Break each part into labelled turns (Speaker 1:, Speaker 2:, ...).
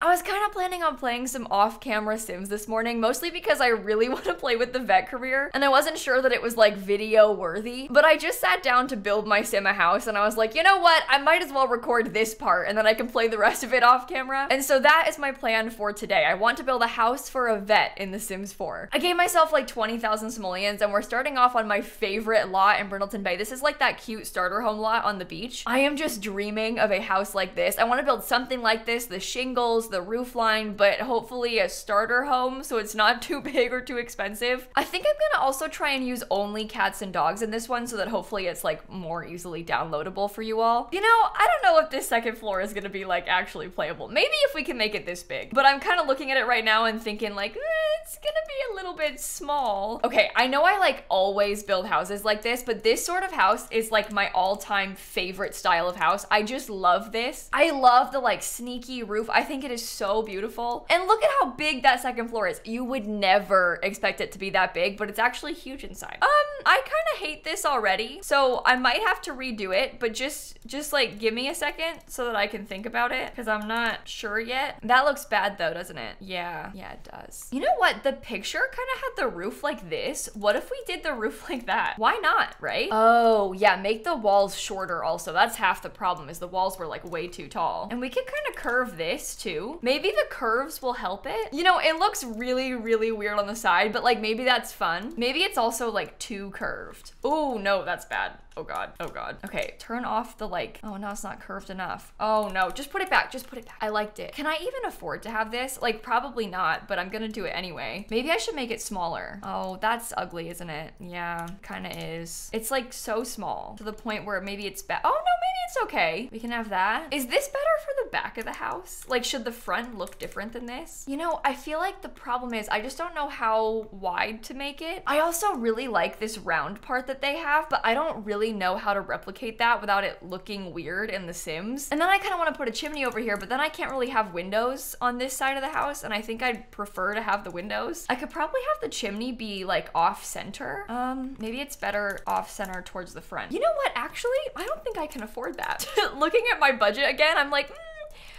Speaker 1: I was kind of planning on playing some off-camera Sims this morning, mostly because I really want to play with the vet career, and I wasn't sure that it was like video worthy, but I just sat down to build my Sim a house, and I was like, you know what? I might as well record this part, and then I can play the rest of it off camera. And so that is my plan for today. I want to build a house for a vet in The Sims 4. I gave myself like 20,000 simoleons, and we're starting off on my favorite lot in Brindleton Bay. This is like that cute starter home lot on the beach. I am just dreaming of a house like this. I want to build something like this, the shingles, the roof line, but hopefully a starter home so it's not too big or too expensive. I think I'm gonna also try and use only cats and dogs in this one so that hopefully it's like more easily downloadable for you all. You know, I don't know if this second floor is gonna be like actually playable. Maybe if we can make it this big, but I'm kind of looking at it right now and thinking like, it's gonna be a little bit small. Okay, I know I like always build houses like this, but this sort of house is like my all-time favorite style of house. I just love this. I love the like sneaky roof. I think it is so beautiful. And look at how big that second floor is. You would never expect it to be that big, but it's actually huge inside. I kind of hate this already, so I might have to redo it, but just like give me a second so that I can think about it, because I'm not sure yet. That looks bad though, doesn't it? Yeah, it does. You know what? The picture kind of had the roof like this. What if we did the roof like that? Why not, right? Oh, yeah, make the walls shorter also. That's half the problem, is the walls were like way too tall. And we could kind of curve this too. Maybe the curves will help it. You know, it looks really, really weird on the side, but like maybe that's fun. Maybe it's also like too curved. Oh no, that's bad. Oh god, oh god. Okay, turn off the like, oh no, it's not curved enough. Oh no, just put it back, just put it back. I liked it. Can I even afford to have this? Like probably not, but I'm gonna do it anyway. Maybe I should make it smaller. Oh, that's ugly, isn't it? Yeah, kinda is. It's like so small to the point where maybe it's bad. Oh no, maybe it's okay. We can have that. Is this better for the back of the house? Like, should the front look different than this? You know, I feel like the problem is I just don't know how wide to make it. I also really like this round part that they have, but I don't really know how to replicate that without it looking weird in The Sims. And then I kind of want to put a chimney over here, but then I can't really have windows on this side of the house, and I think I'd prefer to have the windows. I could probably have the chimney be like off center. Maybe it's better off center towards the front. You know what? Actually, I don't think I can afford that. Looking at my budget again, I'm like,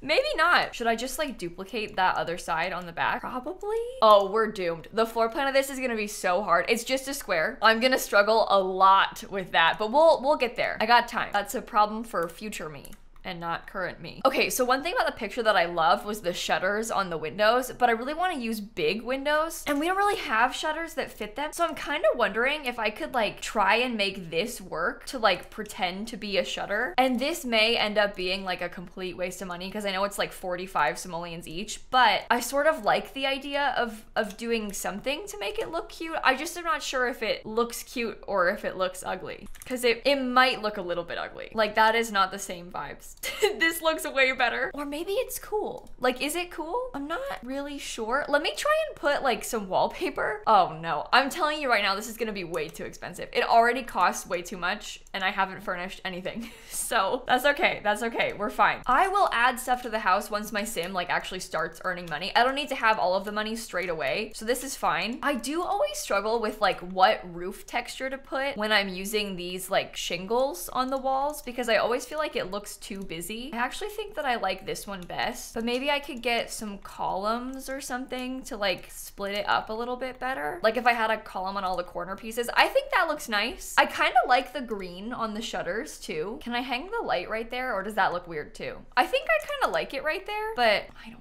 Speaker 1: maybe not. Should I just like duplicate that other side on the back? Probably. Oh, we're doomed. The floor plan of this is gonna be so hard. It's just a square. I'm gonna struggle a lot with that, but we'll get there. I got time. That's a problem for future me and not current me. Okay, so one thing about the picture that I loved was the shutters on the windows, but I really want to use big windows, and we don't really have shutters that fit them. So I'm kind of wondering if I could like try and make this work to like pretend to be a shutter. And this may end up being like a complete waste of money because I know it's like 45 simoleons each, but I sort of like the idea of doing something to make it look cute. I just am not sure if it looks cute or if it looks ugly, because it might look a little bit ugly. Like that is not the same vibes. This looks way better. Or maybe it's cool. Like, is it cool? I'm not really sure. Let me try and put like some wallpaper. Oh no, I'm telling you right now, this is gonna be way too expensive. It already costs way too much and I haven't furnished anything. So that's okay, we're fine. I will add stuff to the house once my sim like actually starts earning money. I don't need to have all of the money straight away, so this is fine. I do always struggle with like what roof texture to put when I'm using these like shingles on the walls, because I always feel like it looks too busy. I actually think that I like this one best, but maybe I could get some columns or something to like split it up a little bit better. Like if I had a column on all the corner pieces, I think that looks nice. I kind of like the green on the shutters too. Can I hang the light right there, or does that look weird too? I think I kind of like it right there, but I don't know.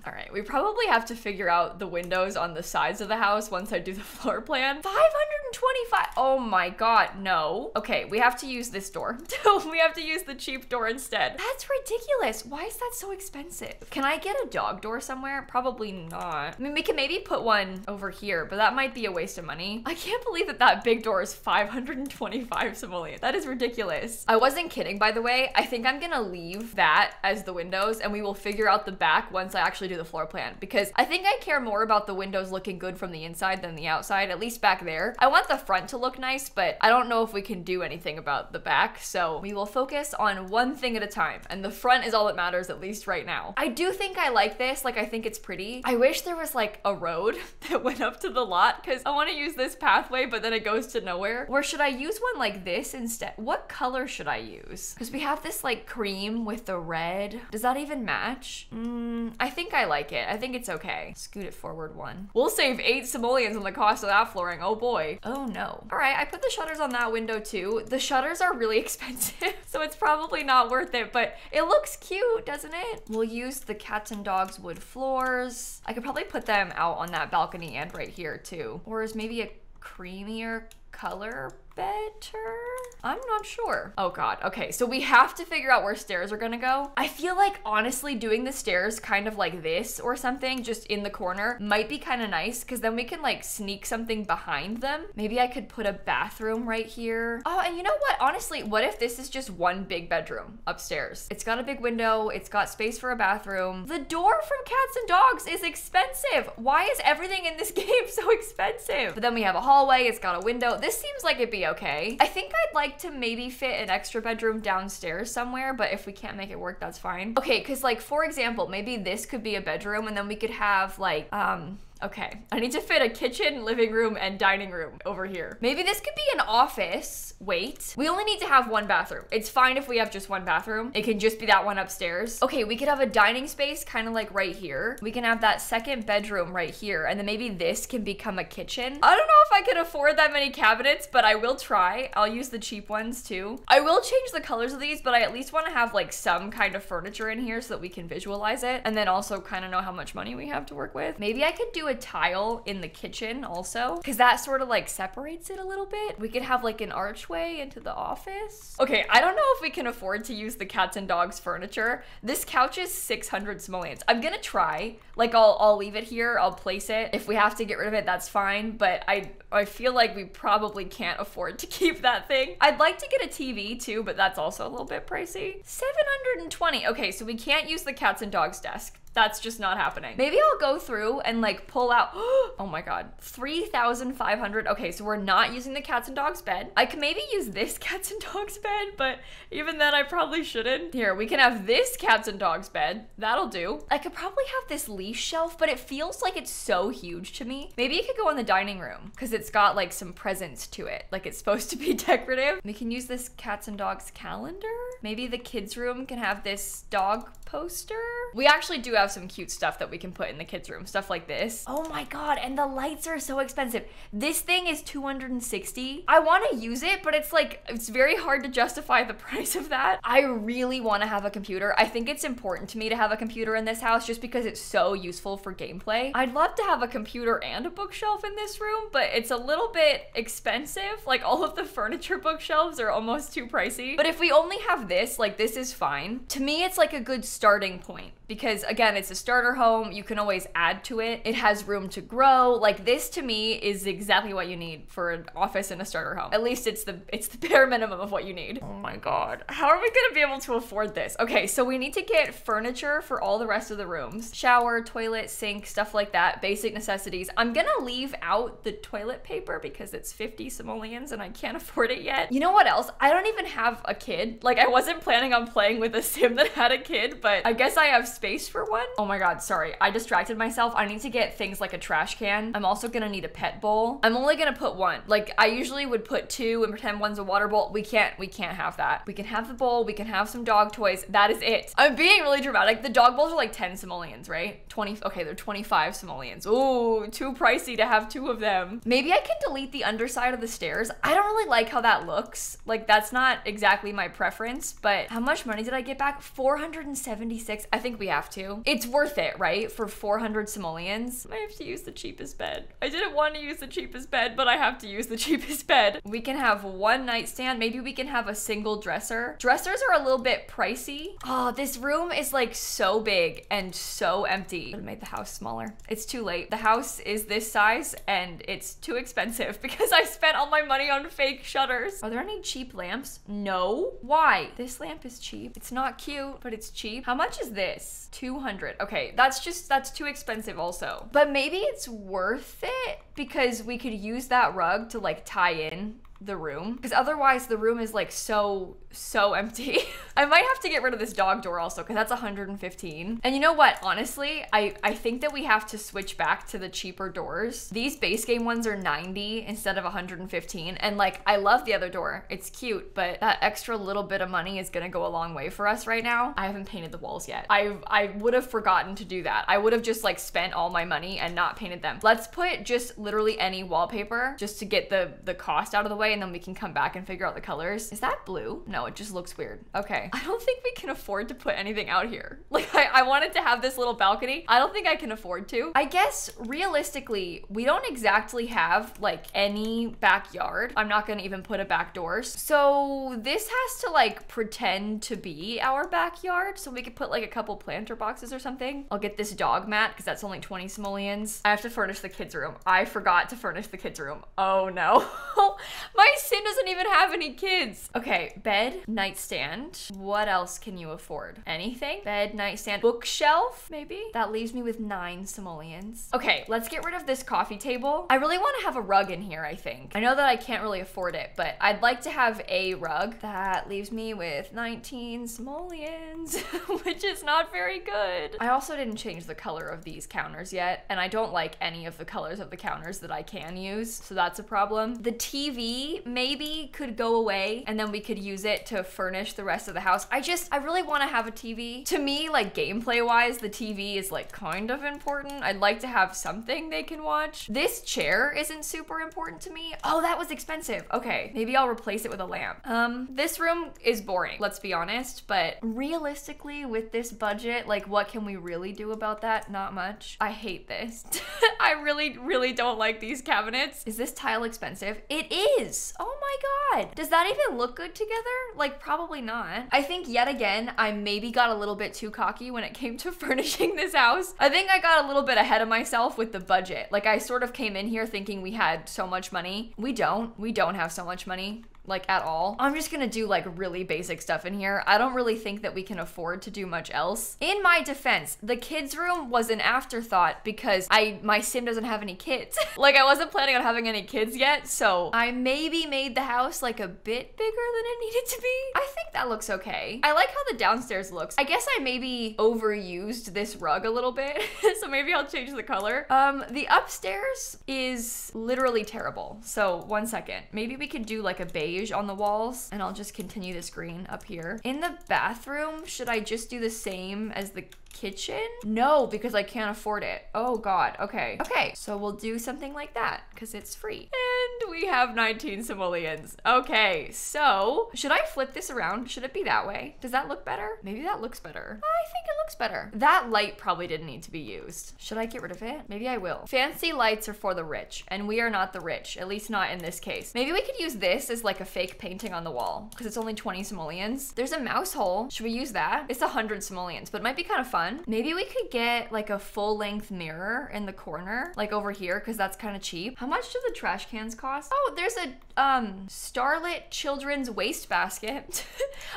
Speaker 1: All right, we probably have to figure out the windows on the sides of the house once I do the floor plan. 525, oh my God, no. Okay, we have to use this door. We have to use the cheap door instead. That's ridiculous. Why is that so expensive? Can I get a dog door somewhere? Probably not. I mean, we can maybe put one over here, but that might be a waste of money. I can't believe that that big door is 525 simoleons. That is ridiculous. I wasn't kidding, by the way. I think I'm gonna leave that as the windows, and we will figure out the back once I actually do the floor plan, because I think I care more about the windows looking good from the inside than the outside, at least back there. I want the front to look nice, but I don't know if we can do anything about the back, so we will focus on one thing at a time, and the front is all that matters, at least right now. I do think I like this, like I think it's pretty. I wish there was like a road that went up to the lot, because I want to use this pathway, but then it goes to nowhere. Or should I use one like this instead? What color should I use? Because we have this like cream with the red. Does that even match? I think I like it. I think it's okay. Scoot it forward one. We'll save 8 simoleons on the cost of that flooring. Oh boy. Oh no. All right, I put the shutters on that window too. The shutters are really expensive, so it's probably not worth it, but it looks cute, doesn't it? We'll use the cats and dogs wood floors. I could probably put them out on that balcony and right here too. Or is maybe a creamier color better? I'm not sure. Oh god. Okay, so we have to figure out where stairs are gonna go. I feel like honestly doing the stairs kind of like this or something just in the corner might be kind of nice, because then we can like sneak something behind them. Maybe I could put a bathroom right here. Oh, and you know what? Honestly, what if this is just one big bedroom upstairs? It's got a big window. It's got space for a bathroom. The door from Cats and Dogs is expensive. Why is everything in this game so expensive? But then we have a hallway. It's got a window. This seems like it'd be okay. I think I'd like to maybe fit an extra bedroom downstairs somewhere, but if we can't make it work, that's fine. Okay, because like, for example, maybe this could be a bedroom, and then we could have like, okay, I need to fit a kitchen, living room, and dining room over here. Maybe this could be an office. Wait, we only need to have one bathroom. It's fine if we have just one bathroom. It can just be that one upstairs. Okay, we could have a dining space kind of like right here. We can have that second bedroom right here, and then maybe this can become a kitchen. I don't know if I can afford that many cabinets, but I will try. I'll use the cheap ones too. I will change the colors of these, but I at least want to have like some kind of furniture in here so that we can visualize it, and then also kind of know how much money we have to work with. Maybe I could do a tile in the kitchen also, because that sort of like separates it a little bit. We could have like an archway into the office. Okay, I don't know if we can afford to use the Cats and Dogs furniture. This couch is 600 simoleons. I'm gonna try. Like, I'll leave it here. I'll place it. If we have to get rid of it, that's fine. But I feel like we probably can't afford to keep that thing. I'd like to get a TV too, but that's also a little bit pricey. 720. Okay, so we can't use the Cats and Dogs desk. That's just not happening. Maybe I'll go through and like pull out, oh my god, 3,500. Okay, so we're not using the Cats and Dogs bed. I can maybe use this Cats and Dogs bed, but even then I probably shouldn't. Here, we can have this Cats and Dogs bed. That'll do. I could probably have this leash shelf, but it feels like it's so huge to me. Maybe it could go in the dining room because it's got like some presents to it. Like it's supposed to be decorative. We can use this Cats and Dogs calendar. Maybe the kids' room can have this dog poster. We actually do have some cute stuff that we can put in the kids' room, stuff like this. Oh my god, and the lights are so expensive. This thing is 260. I want to use it, but it's like, it's very hard to justify the price of that. I really want to have a computer. I think it's important to me to have a computer in this house just because it's so useful for gameplay. I'd love to have a computer and a bookshelf in this room, but it's a little bit expensive. Like all of the furniture bookshelves are almost too pricey. But if we only have this, like this is fine. To me, it's like a good starting point because again, it's a starter home. You can always add to it. It has room to grow. Like this to me is exactly what you need for an office in a starter home. At least it's the bare minimum of what you need. Oh my god. How are we gonna be able to afford this? Okay, so we need to get furniture for all the rest of the rooms. Shower, toilet, sink, stuff like that. Basic necessities. I'm gonna leave out the toilet paper because it's 50 simoleons and I can't afford it yet. You know what else? I don't even have a kid. Like I wasn't planning on playing with a sim that had a kid, but I guess I have space for one. Oh my god, sorry. I distracted myself. I need to get things like a trash can. I'm also gonna need a pet bowl. I'm only gonna put one. Like I usually would put two and pretend one's a water bowl. We can't have that. We can have the bowl. We can have some dog toys. That is it. I'm being really dramatic. The dog bowls are like 10 simoleons, right? 20, okay, they're 25 simoleons. Ooh, too pricey to have two of them. Maybe I can delete the underside of the stairs. I don't really like how that looks. Like that's not exactly my preference, but how much money did I get back? 476. I think we have to. It's worth it, right? For 400 simoleons. I have to use the cheapest bed. I didn't want to use the cheapest bed, but I have to use the cheapest bed. We can have one nightstand. Maybe we can have a single dresser. Dressers are a little bit pricey. Oh, this room is like so big and so empty. I made the house smaller. It's too late. The house is this size and it's too expensive because I spent all my money on fake shutters. Are there any cheap lamps? No. Why? This lamp is cheap. It's not cute, but it's cheap. How much is this? this? 200. Okay, that's too expensive also. But maybe it's worth it because we could use that rug to like tie in the room, because otherwise the room is like so empty. I might have to get rid of this dog door also because that's 115. And you know what, honestly, I think that we have to switch back to the cheaper doors. These base game ones are 90 instead of 115, and like I love the other door, it's cute, but that extra little bit of money is gonna go a long way for us right now. I haven't painted the walls yet. I would have forgotten to do that. I would have just like spent all my money and not painted them. Let's put just literally any wallpaper just to get the cost out of the way, and then we can come back and figure out the colors. Is that blue? No, it just looks weird. Okay. I don't think we can afford to put anything out here. Like I wanted to have this little balcony. I don't think I can afford to. I guess realistically, we don't exactly have like any backyard. I'm not gonna even put a back doors. So this has to like pretend to be our backyard. So we could put like a couple planter boxes or something. I'll get this dog mat because that's only 20 simoleons. I have to furnish the kids' room. I forgot to furnish the kids' room. Oh no. My sim doesn't even have any kids. Okay, bed, nightstand. What else can you afford? Anything? Bed, nightstand, bookshelf, maybe? That leaves me with 9 simoleons. Okay, let's get rid of this coffee table. I really want to have a rug in here, I think. I know that I can't really afford it, but I'd like to have a rug. That leaves me with 19 simoleons, which is not very good. I also didn't change the color of these counters yet, and I don't like any of the colors of the counters that I can use, so that's a problem. The TV maybe could go away, and then we could use it to furnish the rest of the house. I really want to have a TV. To me, like gameplay wise, the TV is like kind of important. I'd like to have something they can watch. This chair isn't super important to me. Oh, that was expensive. Okay, maybe I'll replace it with a lamp. This room is boring, let's be honest, but realistically with this budget, like what can we really do about that? Not much. I hate this. I really don't like these cabinets. Is this tile expensive? It is. Oh my God. Does that even look good together? Like probably not. I think yet again, I maybe got a little bit too cocky when it came to furnishing this house. I think I got a little bit ahead of myself with the budget. Like I sort of came in here thinking we had so much money. We don't have so much money. Like at all. I'm just gonna do like really basic stuff in here. I don't really think that we can afford to do much else. In my defense, the kids' room was an afterthought because my sim doesn't have any kids. Like I wasn't planning on having any kids yet, so I maybe made the house like a bit bigger than it needed to be. I think that looks okay. I like how the downstairs looks. I guess I maybe overused this rug a little bit, so maybe I'll change the color. The upstairs is literally terrible. So 1 second. Maybe we could do like a beige on the walls, and I'll just continue this green up here. In the bathroom, should I just do the same as the kitchen? No, because I can't afford it. Oh God, okay. Okay, so we'll do something like that because it's free. And we have 19 simoleons. Okay, so should I flip this around? Should it be that way? Does that look better? Maybe that looks better. I think it looks better. That light probably didn't need to be used. Should I get rid of it? Maybe I will. Fancy lights are for the rich, and we are not the rich, at least not in this case. Maybe we could use this as like a fake painting on the wall because it's only 20 simoleons. There's a mouse hole. Should we use that? It's 100 simoleons, but it might be kind of fun. Maybe we could get like a full-length mirror in the corner, like over here, because that's kind of cheap. How much do the trash cans cost? Oh, there's a Starlit children's wastebasket.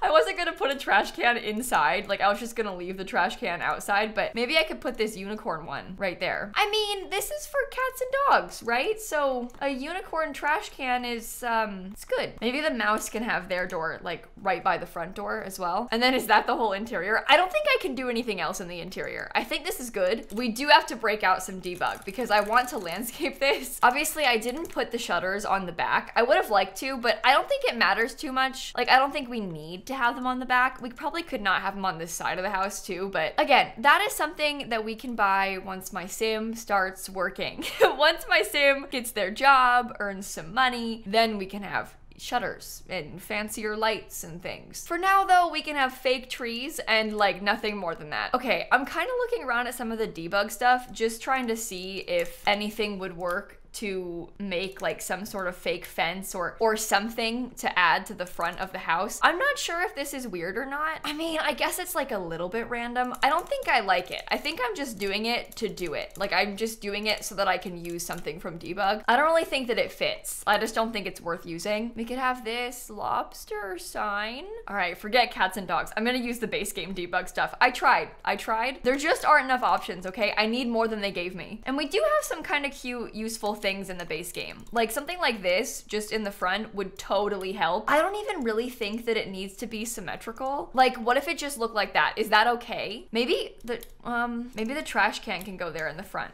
Speaker 1: I wasn't gonna put a trash can inside. Like I was just gonna leave the trash can outside, but maybe I could put this unicorn one right there. I mean, this is for cats and dogs, right? So a unicorn trash can is, it's good. Maybe the mouse can have their door like right by the front door as well. And then is that the whole interior? I don't think I can do anything else in the interior. I think this is good. We do have to break out some debug because I want to landscape this. Obviously, I didn't put the shutters on the back. I would have liked to, but I don't think it matters too much. Like, I don't think we need to have them on the back. We probably could not have them on this side of the house too, but again, that is something that we can buy once my sim starts working. Once my sim gets their job, earns some money, then we can have shutters and fancier lights and things. For now though, we can have fake trees and like nothing more than that. Okay, I'm kind of looking around at some of the debug stuff, just trying to see if anything would work to make like some sort of fake fence or something to add to the front of the house. I'm not sure if this is weird or not. I mean, I guess it's like a little bit random. I don't think I like it. I think I'm just doing it to do it. Like I'm just doing it so that I can use something from debug. I don't really think that it fits. I just don't think it's worth using. We could have this lobster sign. All right, forget cats and dogs. I'm gonna use the base game debug stuff. I tried. There just aren't enough options, okay? I need more than they gave me. And we do have some kind of cute, useful things in the base game. Like something like this, just in the front, would totally help. I don't even really think that it needs to be symmetrical. Like, what if it just looked like that? Is that okay? Maybe the trash can go there in the front.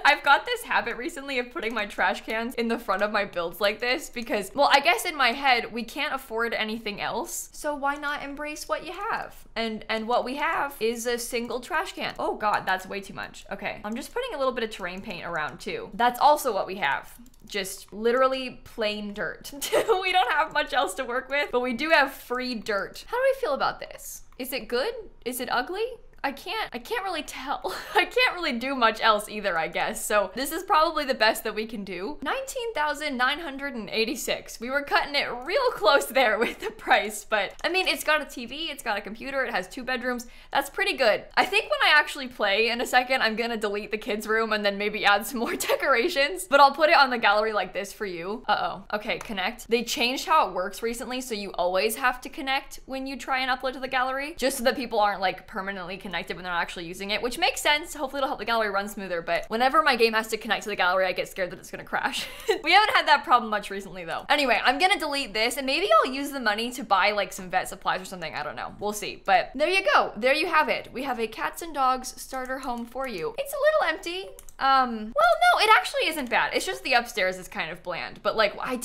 Speaker 1: I've got this habit recently of putting my trash cans in the front of my builds like this because, well, I guess in my head, we can't afford anything else. So why not embrace what you have? And what we have is a single trash can. Oh God, that's way too much. Okay, I'm just putting a little bit of terrain paint around too. That's also what we have. Just literally plain dirt. We don't have much else to work with, but we do have free dirt. How do I feel about this? Is it good? Is it ugly? I can't really tell. I can't really do much else either, I guess. So this is probably the best that we can do. 19,986. We were cutting it real close there with the price, but I mean, it's got a TV, it's got a computer, it has 2 bedrooms. That's pretty good. I think when I actually play in a second, I'm gonna delete the kids' room and then maybe add some more decorations, but I'll put it on the gallery like this for you. Uh-oh. Okay, connect. They changed how it works recently, so you always have to connect when you try and upload to the gallery, just so that people aren't like permanently connected when they're not actually using it, which makes sense. Hopefully it'll help the gallery run smoother, but whenever my game has to connect to the gallery, I get scared that it's gonna crash. We haven't had that problem much recently though. Anyway, I'm gonna delete this and maybe I'll use the money to buy like some vet supplies or something. I don't know. We'll see. But there you go. There you have it. We have a cats and dogs starter home for you. It's a little empty. Well, no, it actually isn't bad. It's just the upstairs is kind of bland, but like I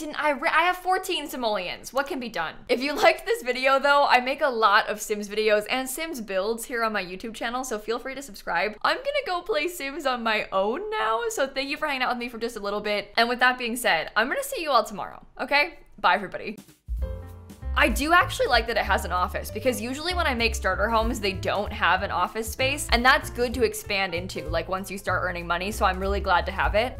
Speaker 1: have 14 simoleons. What can be done? If you liked this video though, I make a lot of Sims videos and Sims builds here on my YouTube channel, so feel free to subscribe. I'm gonna go play Sims on my own now, so thank you for hanging out with me for just a little bit. And with that being said, I'm gonna see you all tomorrow, okay? Bye, everybody. I do actually like that it has an office because usually when I make starter homes, they don't have an office space, and that's good to expand into like once you start earning money, so I'm really glad to have it.